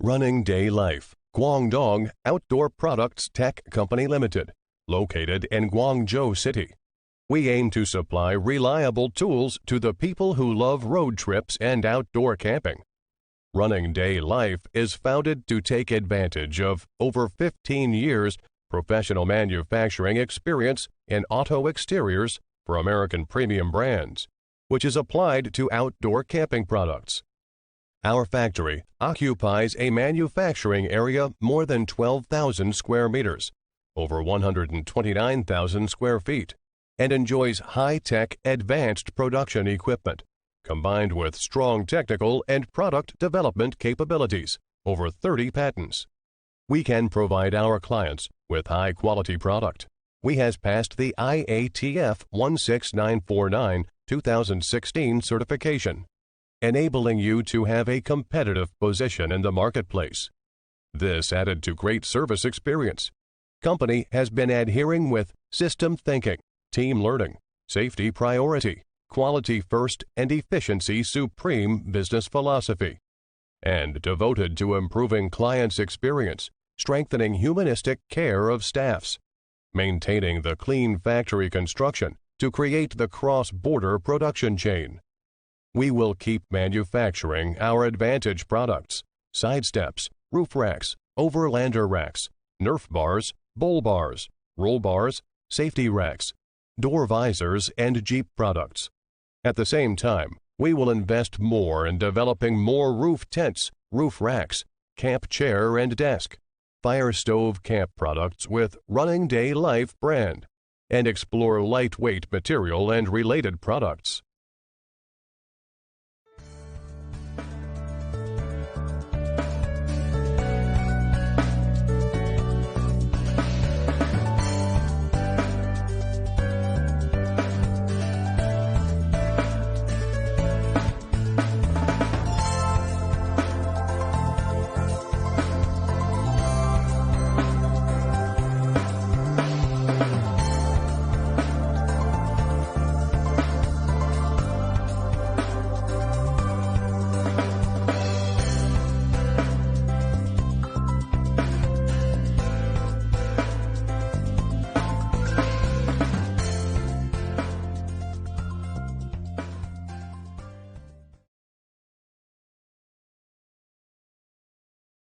Running Day Life, Guangdong Outdoor Products Tech Company Limited, located in Guangzhou City. We aim to supply reliable tools to the people who love road trips and outdoor camping. Running Day Life is founded to take advantage of over 15 years professional manufacturing experience in auto exteriors for American premium brands, which is applied to outdoor camping products. Our factory occupies a manufacturing area more than 12,000 square meters, over 129,000 square feet, and enjoys high-tech advanced production equipment, combined with strong technical and product development capabilities, over 30 patents. We can provide our clients with high-quality product. We has passed the IATF 16949 2016 certification, enabling you to have a competitive position in the marketplace. This added to great service experience. Company has been adhering with system thinking, team learning, safety priority, quality first, and efficiency supreme business philosophy, and devoted to improving clients' experience, strengthening humanistic care of staffs, maintaining the clean factory construction to create the cross-border production chain. We will keep manufacturing our advantage products, side steps, roof racks, overlander racks, nerf bars, bull bars, roll bars, safety racks, door visors, and Jeep products. At the same time, we will invest more in developing more roof tents, roof racks, camp chair and desk, fire stove camp products with Running Day Life brand, and explore lightweight material and related products.